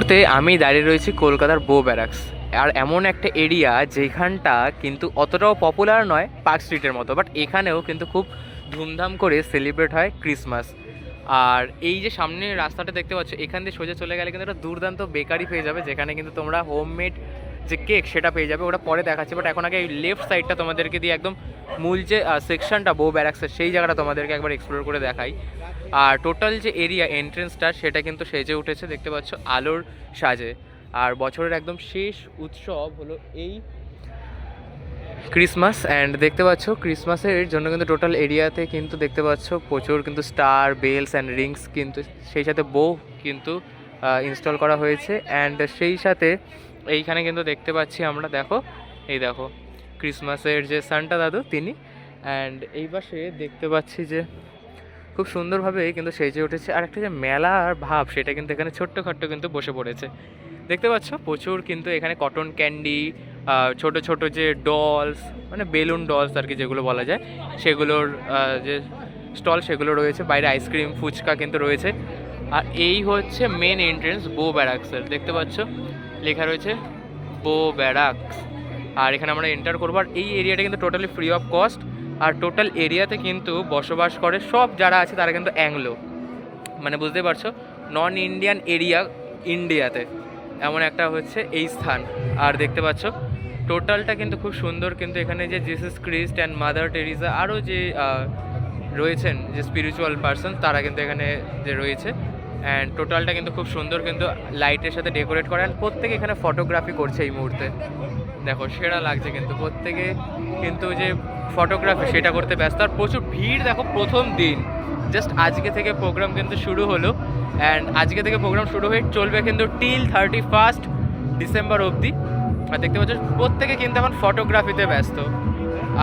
মুহূর্তে আমি দাঁড়িয়ে রয়েছি কলকাতার বো ব্যারাকস। আর এমন একটা এরিয়া যেখানটা কিন্তু অতটাও পপুলার নয় পার্ক স্ট্রিটের মতো, বাট এখানেও কিন্তু খুব ধুমধাম করে সেলিব্রেট হয় ক্রিসমাস। আর এই যে সামনে রাস্তাটা দেখতে পাচ্ছ, এখান দিয়ে সোজা চলে গেলে কিন্তু একটা দুর্দান্ত বেকারি পেয়ে যাবে, যেখানে কিন্তু তোমরা হোমমেড যে কেক সেটা পেয়ে যাবে। ওটা পরে দেখাচ্ছে, বাট এখন আগে এই লেফট সাইডটা তোমাদেরকে দিয়ে একদম মূল যে সেকশনটা বো ব্যারাকসের সেই জায়গাটা তোমাদেরকে একবার এক্সপ্লোর করে দেখাই। আর টোটাল যে এরিয়া এন্ট্রেন্সটা সেটা কিন্তু সেজে উঠেছে, দেখতে পাচ্ছ আলোর সাজে। আর বছরের একদম শেষ উৎসব হলো এই ক্রিসমাস। অ্যান্ড দেখতে পাচ্ছ ক্রিসমাসের জন্য কিন্তু টোটাল এরিয়াতে কিন্তু দেখতে পাচ্ছ প্রচুর কিন্তু স্টার, বেলস অ্যান্ড রিংস কিন্তু সেই সাথে বো কিন্তু ইনস্টল করা হয়েছে। অ্যান্ড সেই সাথে এইখানে কিন্তু দেখতে পাচ্ছি আমরা, দেখো এই দেখো ক্রিসমাসের যে সান্টা দাদু তিনি। অ্যান্ড এই পাশে দেখতে পাচ্ছি যে খুব সুন্দরভাবে কিন্তু সেজে উঠেছে। আর একটা যে মেলার ভাব সেটা কিন্তু এখানে ছোট্টখাট্ট কিন্তু বসে পড়েছে, দেখতে পাচ্ছ প্রচুর কিন্তু এখানে কটন ক্যান্ডি, ছোট ছোট যে ডলস, মানে বেলুন ডলস আর কি যেগুলো বলা যায়, সেগুলোর যে স্টল সেগুলো রয়েছে। বাইরে আইসক্রিম, ফুচকা কিন্তু রয়েছে। আর এই হচ্ছে মেন এন্ট্রেন্স বো ব্যারাকসের, দেখতে পাচ্ছ লেখা রয়েছে বো ব্যারাকস। আর এখানে আমরা এন্টার করবো। আর এই এরিয়াটা কিন্তু টোটালি ফ্রি অফ কস্ট। আর টোটাল এরিয়াতে কিন্তু বসবাস করে সব যারা আছে তারা কিন্তু অ্যাংলো, মানে বুঝতে পারছো নন ইন্ডিয়ান এরিয়া ইন্ডিয়াতে, এমন একটা হচ্ছে এই স্থান। আর দেখতে পাচ্ছ টোটালটা কিন্তু খুব সুন্দর। কিন্তু এখানে যে জিসাস ক্রিস্ট অ্যান্ড মাদার টেরিজা আরও যে রয়েছেন যে স্পিরিচুয়াল পারসন, তারা কিন্তু এখানে যে রয়েছে। অ্যান্ড টোটালটা কিন্তু খুব সুন্দর কিন্তু লাইটের সাথে ডেকোরেট করে। অ্যান্ড প্রত্যেকে এখানে ফটোগ্রাফি করছে এই মুহূর্তে, দেখো সেরা লাগছে কিন্তু প্রত্যেকে কিন্তু যে ফটোগ্রাফি সেটা করতে ব্যস্ত। আর প্রচুর ভিড়, দেখো প্রথম দিন জাস্ট আজকে থেকে প্রোগ্রাম কিন্তু শুরু হলো। অ্যান্ড আজকে থেকে প্রোগ্রাম শুরু হয়ে চলবে কিন্তু টিল 31 ডিসেম্বর অবধি। আর দেখতে পাচ্ছ প্রত্যেকে কিন্তু এখন ফটোগ্রাফিতে ব্যস্ত।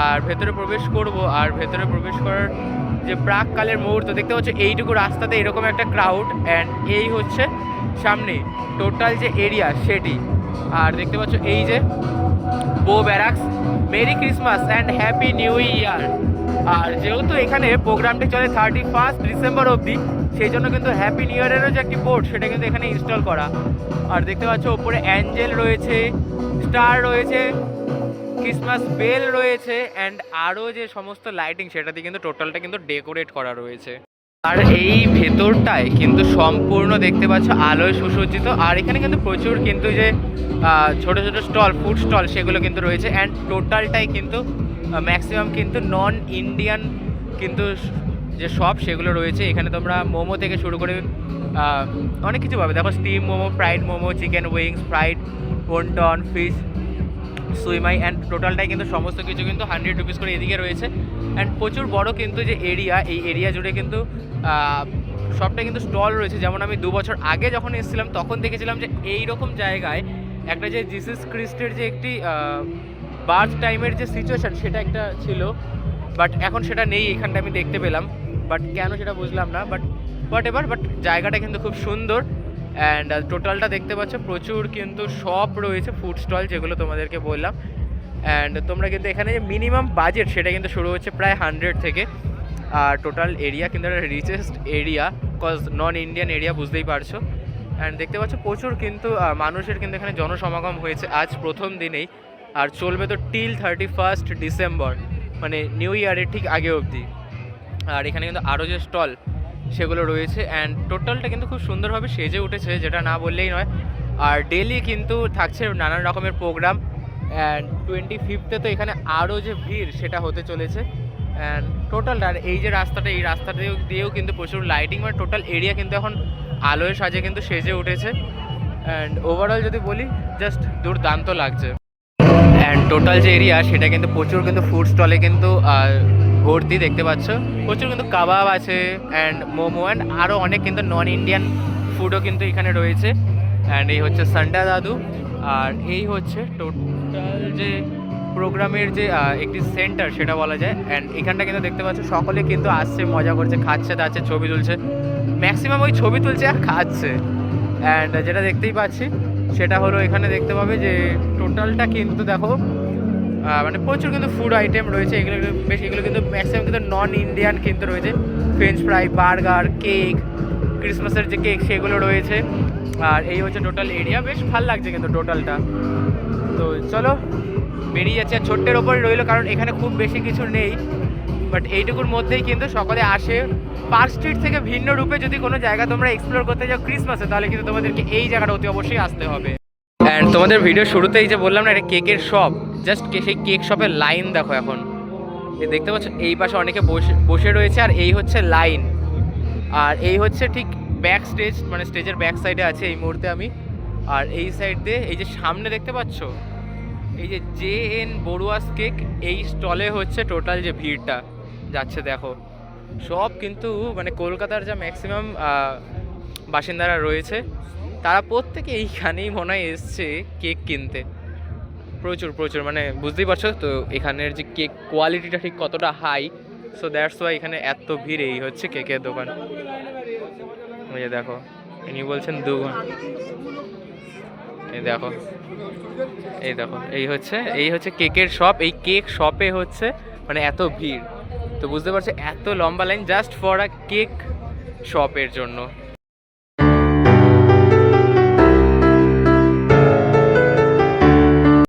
আর ভেতরে প্রবেশ করব, আর ভেতরে প্রবেশ করার যে প্রাককালের মুহূর্ত দেখতে পাচ্ছ, এইটুকু রাস্তাতে এরকম একটা ক্রাউড। অ্যান্ড এই হচ্ছে সামনে টোটাল যে এরিয়া সেটি। আর দেখতে পাচ্ছ এই যে Bow Barracks, merry Christmas and happy new year. আর যেহেতু এখানে প্রোগ্রামটি চলে 31 ডিসেম্বর অবধি, সেই জন্য কিন্তু হ্যাপি নিউ ইয়ারেরও যে একটি বোর্ড সেটা কিন্তু এখানে ইনস্টল করা। আর দেখতে পাচ্ছ ওপরে অ্যাঞ্জেল রয়েছে, স্টার রয়েছে, ক্রিসমাস বেল রয়েছে, অ্যান্ড আরও যে সমস্ত লাইটিং সেটাতে কিন্তু টোটালটা কিন্তু ডেকোরেট করা রয়েছে। আর এই ভেতরটায় কিন্তু সম্পূর্ণ দেখতে পাচ্ছ আলোয় সুসজ্জিত। আর এখানে কিন্তু প্রচুর কিন্তু যে ছোট ছোট স্টল, ফুড স্টল সেগুলো কিন্তু রয়েছে। অ্যান্ড টোটালটাই কিন্তু ম্যাক্সিমাম কিন্তু নন ইন্ডিয়ান কিন্তু যে শপ সেগুলো রয়েছে। এখানে তোমরা মোমো থেকে শুরু করে অনেক কিছু পাবে, দেখো steam momo, fried momo, chicken wings, fried wonton, fish, shumai. And টোটালটাই কিন্তু সমস্ত কিছু কিন্তু 100 রুপিস করে এদিকে রয়েছে। অ্যান্ড প্রচুর বড় কিন্তু যে এরিয়া, এই এরিয়া জুড়ে কিন্তু সবটা কিন্তু স্টল রয়েছে। যেমন আমি 2 বছর আগে যখন এসেছিলাম তখন দেখেছিলাম যে এই রকম জায়গায় একটা যে জিসাস ক্রিস্টের যে একটি বার্থ টাইমের যে সিচুয়েশান সেটা একটা ছিল, বাট এখন সেটা নেই এখানটা আমি দেখতে পেলাম। বাট কেন সেটা বুঝলাম না, বাট জায়গাটা কিন্তু খুব সুন্দর। অ্যান্ড টোটালটা দেখতে পাচ্ছ প্রচুর কিন্তু শপ রয়েছে, ফুড স্টল যেগুলো তোমাদেরকে বললাম। অ্যান্ড তোমরা কিন্তু এখানে যে মিনিমাম বাজেট সেটা কিন্তু শুরু হচ্ছে প্রায় 100 থেকে। আর টোটাল এরিয়া কিন্তু একটা richest area, cause non Indian area, বুঝতেই পারছো। অ্যান্ড দেখতে পাচ্ছ প্রচুর কিন্তু মানুষের কিন্তু এখানে জনসমাগম হয়েছে আজ প্রথম দিনেই। আর চলবে তো টিল 31 ডিসেম্বর, মানে নিউ ইয়ারের ঠিক আগে অবধি। আর এখানে কিন্তু আরও যে স্টল সেগুলো রয়েছে। অ্যান্ড টোটালটা কিন্তু খুব সুন্দরভাবে সেজে উঠেছে, যেটা না বললেই নয়। আর ডেলি কিন্তু থাকছে নানান রকমের প্রোগ্রাম। অ্যান্ড 25 তো এখানে আরও যে ভিড় সেটা হতে চলেছে। অ্যান্ড টোটাল আর এই যে রাস্তাটা, এই রাস্তাটা দিয়েও কিন্তু প্রচুর লাইটিং, মানে টোটাল এরিয়া কিন্তু এখন আলোয় সাজে কিন্তু সেজে উঠেছে। অ্যান্ড ওভারঅল যদি বলি জাস্ট দুর্দান্ত লাগছে। অ্যান্ড টোটাল যে এরিয়া সেটা কিন্তু প্রচুর কিন্তু ফুড স্টলে কিন্তু ভর্তি, দেখতে পাচ্ছ প্রচুর কিন্তু কাবাব আছে, অ্যান্ড মোমো, অ্যান্ড আরও অনেক কিন্তু নন ইন্ডিয়ান ফুডও কিন্তু এখানে রয়েছে। অ্যান্ড এই হচ্ছে সান্টা দাদু। আর এই হচ্ছে টোটাল যে প্রোগ্রামের যে একটি সেন্টার সেটা বলা যায়। অ্যান্ড এখানটা কিন্তু দেখতে পাচ্ছ সকলে কিন্তু আসছে, মজা করছে, খাচ্ছে দাচ্ছে, ছবি তুলছে, ম্যাক্সিমাম ওই ছবি তুলছে আর খাচ্ছে। অ্যান্ড যেটা দেখতেই পাচ্ছি সেটা হলো এখানে দেখতে পাবে যে টোটালটা কিন্তু দেখো মানে প্রচুর কিন্তু ফুড আইটেম রয়েছে। এগুলো বেশ, এগুলো কিন্তু ম্যাক্সিমাম কিন্তু নন ইন্ডিয়ান কিন্তু রয়েছে। ফ্রেঞ্চ ফ্রাই, বার্গার, কেক, ক্রিসমাসের যে কেক সেগুলো রয়েছে। আর এই হচ্ছে টোটাল এরিয়া, বেশ ভালো লাগছে কিন্তু টোটালটা। তো চলো বেরিয়ে যাচ্ছে, আর ছোট্টের ওপরে রইলো কারণ এখানে খুব বেশি কিছু নেই, বাট এইটুকুর মধ্যেই কিন্তু সকলে আসে। পার্ক স্ট্রিট থেকে ভিন্ন রূপে যদি কোনো জায়গা তোমরা এক্সপ্লোর করতে যাও ক্রিসমাসে, তাহলে কিন্তু তোমাদেরকে এই জায়গাটা অতি অবশ্যই আসতে হবে। অ্যান্ড তোমাদের ভিডিও শুরুতেই যে বললাম না এটা কেকের শপ, জাস্ট সেই কেক শপের লাইন দেখো এখন। এই দেখতে পাচ্ছ এই পাশে অনেকে বসে রয়েছে, আর এই হচ্ছে লাইন। আর এই হচ্ছে ঠিক ব্যাক স্টেজ, মানে স্টেজের ব্যাক সাইডে আছে এই মুহূর্তে আমি। আর এই সাইড দিয়ে এই যে সামনে দেখতে পাচ্ছ এই যে JN বড়ুয়াস কেক, এই স্টলে হচ্ছে টোটাল যে ভিড়টা যাচ্ছে দেখো। সব কিন্তু মানে কলকাতার যা ম্যাক্সিমাম বাসিন্দারা রয়েছে তারা প্রত্যেকে এইখানেই মনে হয় এসছে কেক কিনতে। প্রচুর প্রচুর, মানে বুঝতেই পারছো তো এখানের যে কেক কোয়ালিটিটা ঠিক কতটা হাই। সো দ্যাটস ওয়াই এখানে এত ভিড়। এই হচ্ছে কেকের দোকান, ওই যে দেখো ইনি বলছেন দুগুণ। এই দেখো, এই দেখো, এই হচ্ছে কেকের শপ। এই কেক শপে হচ্ছে মানে এত ভিড়, তো বুঝতে পারছো এত লম্বা line just for a cake শপের জন্য।